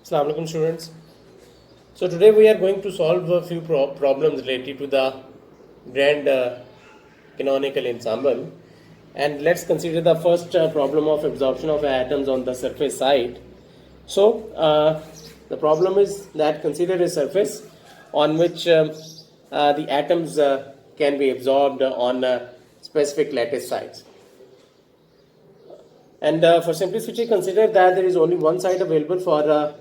Assalamu alaikum students. So today we are going to solve a few problems related to the grand canonical ensemble, and let's consider the first problem of absorption of atoms on the surface side. So the problem is that consider a surface on which the atoms can be absorbed on specific lattice sides. And for simplicity, consider that there is only one side available for the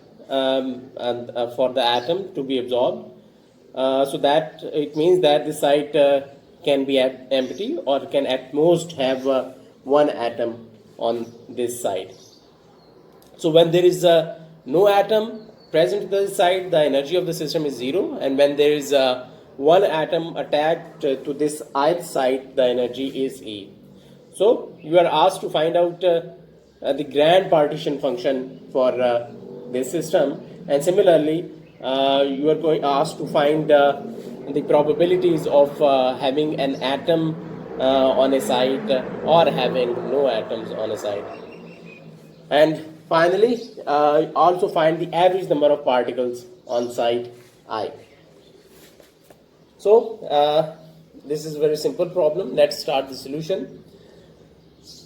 atom to be absorbed. So that it means that this side can be empty or can at most have one atom on this side. So when there is no atom present to this side, the energy of the system is zero, and when there is one atom attached to this ith side, the energy is E. So you are asked to find out the grand partition function for this system, and similarly you are asked to find the probabilities of having an atom on a side or having no atoms on a side. And finally, also find the average number of particles on side I. So this is a very simple problem. Let's start the solution.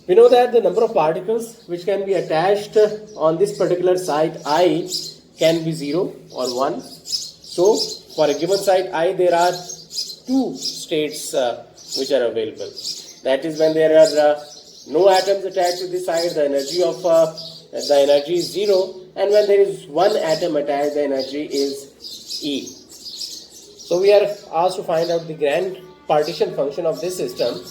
We know that the number of particles which can be attached on this particular side I can be 0 or 1. So for a given side I, there are two states which are available. That is, when there are no atoms attached to this side, the energy is 0, and when there is one atom attached, the energy is E. So we are asked to find out the grand partition function of this system.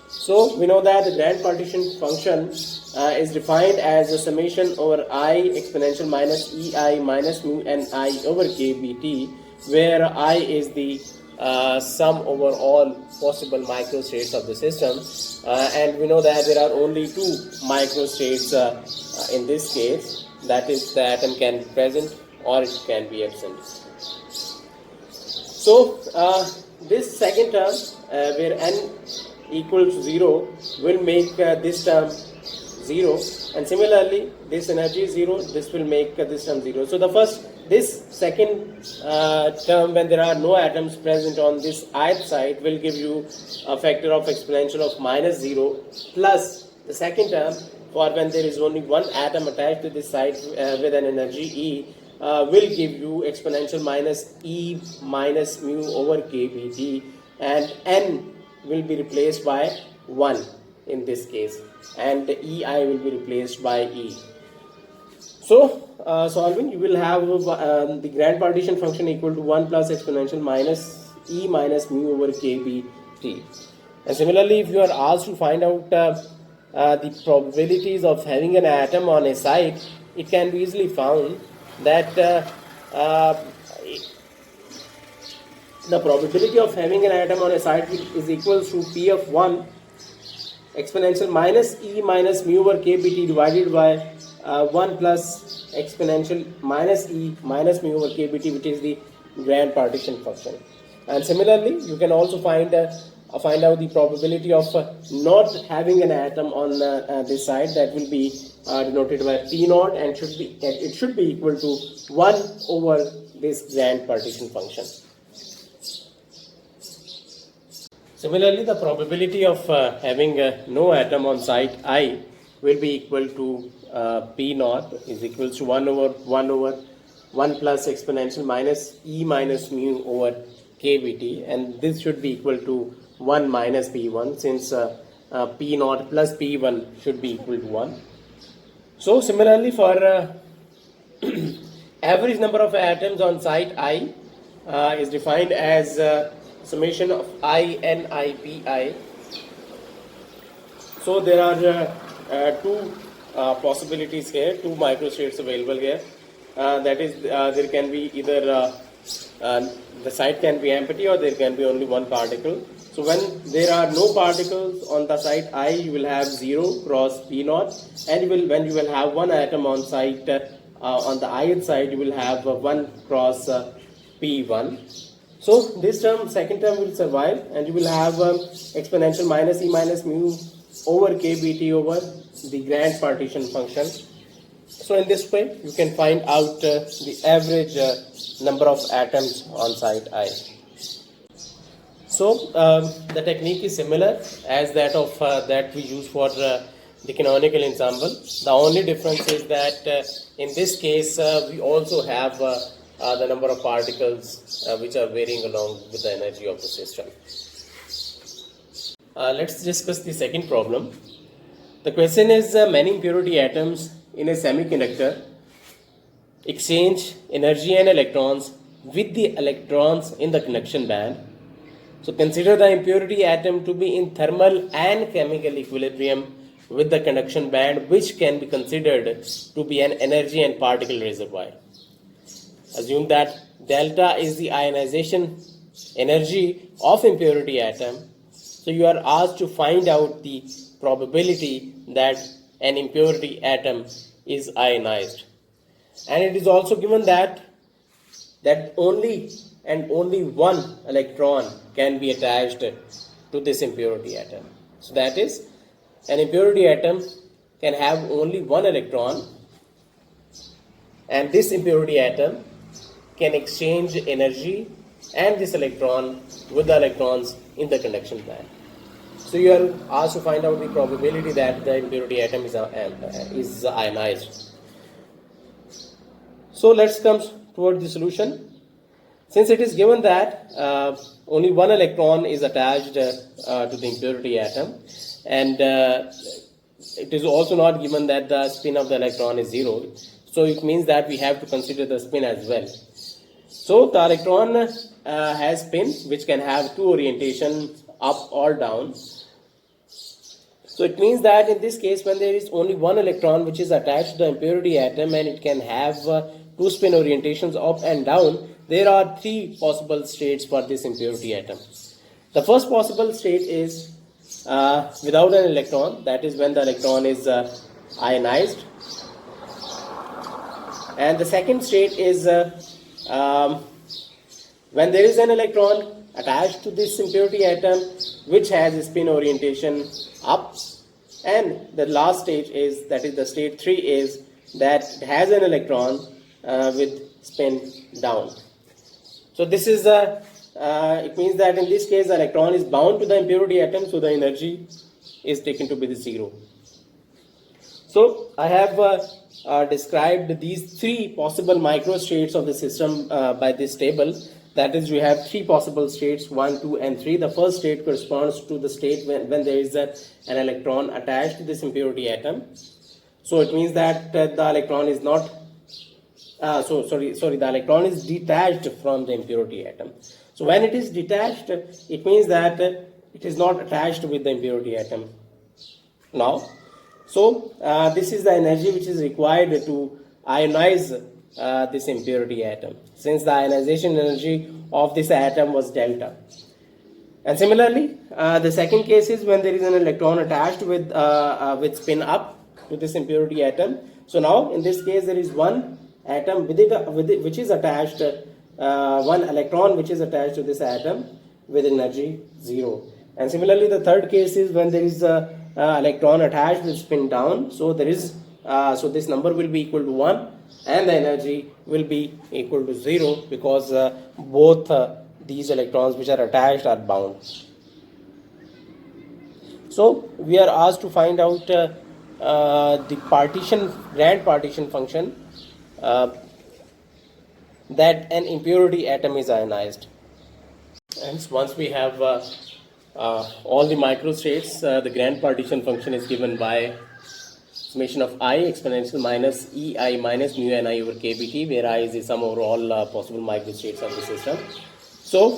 So we know that the grand partition function is defined as a summation over I exponential minus EI minus mu Ni over kBt, where I is the sum over all possible microstates of the system, and we know that there are only two microstates in this case. That is, the atom can be present or it can be absent. So this second term where n equals 0 will make this term 0, and similarly this energy is 0, this will make this term 0. So this second term, when there are no atoms present on this ith side, will give you a factor of exponential of minus 0, plus the second term for when there is only one atom attached to this side with an energy E will give you exponential minus E minus mu over kBt, and n will be replaced by 1 in this case, and EI will be replaced by E. So solving, you will have the grand partition function equal to 1 plus exponential minus E minus mu over kBt. And similarly, if you are asked to find out the probabilities of having an atom on a side, it can be easily found that the probability of having an atom on a side is equal to P of 1 exponential minus E minus mu over kBt divided by 1 plus exponential minus E minus mu over kBt, which is the grand partition function. And similarly, you can also find out the probability of not having an atom on this side. That will be denoted by P naught, and it should be equal to 1 over this grand partition function. Similarly, the probability of having no atom on side I will be equal to P naught is equals to 1 over 1 plus exponential minus E minus mu over kBt, and this should be equal to 1 minus P1, since P naught plus P1 should be equal to 1. So similarly, for average number of atoms on site I is defined as summation of I Ni Pi. So there are two possibilities here, two microstates available here. That is, there can be either the site can be empty or there can be only one particle. So when there are no particles on the site I, you will have 0 cross P naught, and when you will have one atom on site on the ith side, you will have 1 cross P1. So this term, second term, will survive, and you will have exponential minus E minus mu over kBt over the grand partition function. So in this way, you can find out the average number of atoms on site I. So the technique is similar as that of that we use for the canonical ensemble. The only difference is that in this case we also have the number of particles which are varying along with the energy of the system. Let's discuss the second problem. The question is many impurity atoms in a semiconductor exchange energy and electrons with the electrons in the conduction band. So consider the impurity atom to be in thermal and chemical equilibrium with the conduction band, which can be considered to be an energy and particle reservoir. Assume that delta is the ionization energy of impurity atom. So you are asked to find out the probability that an impurity atom is ionized. And it is also given that only and only one electron can be attached to this impurity atom. So that is, an impurity atom can have only one electron, and this impurity atom can exchange energy and this electron with the electrons in the conduction band. So you are asked to find out the probability that the impurity atom is ionized. So let's come toward the solution. Since it is given that only one electron is attached to the impurity atom, and it is also not given that the spin of the electron is 0, so it means that we have to consider the spin as well. So the electron has spin which can have two orientations, up or down. So it means that in this case, when there is only one electron which is attached to the impurity atom and it can have two spin orientations up and down, there are three possible states for this impurity atom. The first possible state is without an electron, that is when the electron is ionized. And the second state is when there is an electron attached to this impurity atom which has a spin orientation up, and the last stage is, that is the state 3, is that it has an electron with spin down. So this is it means that in this case the electron is bound to the impurity atom, so the energy is taken to be the 0. So I have described these three possible microstates of the system by this table. That is, we have three possible states, 1, 2 and 3. The first state corresponds to the state when there is an electron attached to this impurity atom. So it means that the electron is not the electron is detached from the impurity atom. So when it is detached, it means that it is not attached with the impurity atom now. So this is the energy which is required to ionize this impurity atom, since the ionization energy of this atom was delta. And similarly, the second case is when there is an electron attached with spin up to this impurity atom. So now in this case there is one atom which is attached, one electron which is attached to this atom with energy 0. And similarly, the third case is when there is a electron attached with spin down. So there is so this number will be equal to 1 and the energy will be equal to 0 because both these electrons which are attached are bound. So we are asked to find out the grand partition function that an impurity atom is ionized. And once we have all the microstates, the grand partition function is given by summation of I exponential minus EI minus mu Ni over kBt, where I is the sum over all possible microstates of the system. So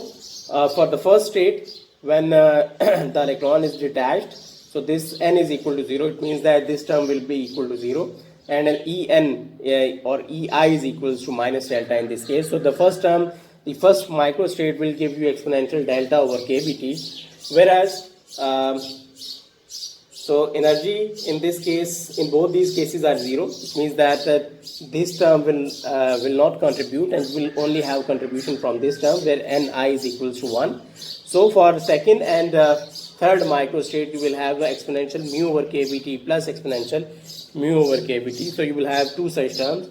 for the first state, when the electron is detached, so this n is equal to 0, it means that this term will be equal to 0, and an En or Ei is equals to minus delta in this case. So the first term, the first microstate will give you exponential delta over kBt, whereas so energy in this case, in both these cases are 0. It means that this term will not contribute and will only have contribution from this term, where Ni is equals to 1. So for second and third microstate, you will have exponential mu over kBt plus exponential mu over kBt. So you will have two such terms.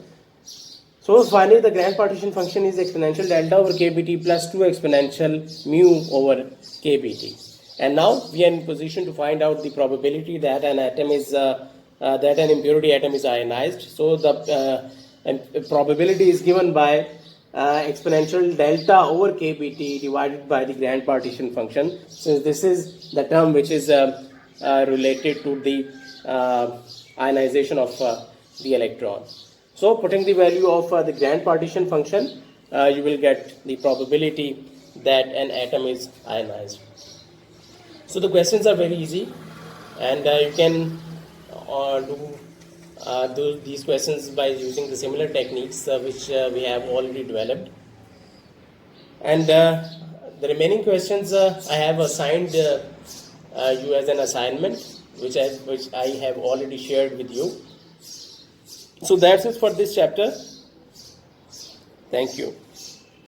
So finally the grand partition function is exponential delta over kBt plus 2 exponential mu over kBt. And now we are in position to find out the probability that an atom is that an impurity atom is ionized. So the probability is given by exponential delta over kBt divided by the grand partition function. So this is the term which is related to the ionization of the electron. So putting the value of the grand partition function, you will get the probability that an atom is ionized. So the questions are very easy, and you can do these questions by using the similar techniques which we have already developed. And the remaining questions I have assigned you as an assignment, which I have already shared with you. So that's it for this chapter. Thank you.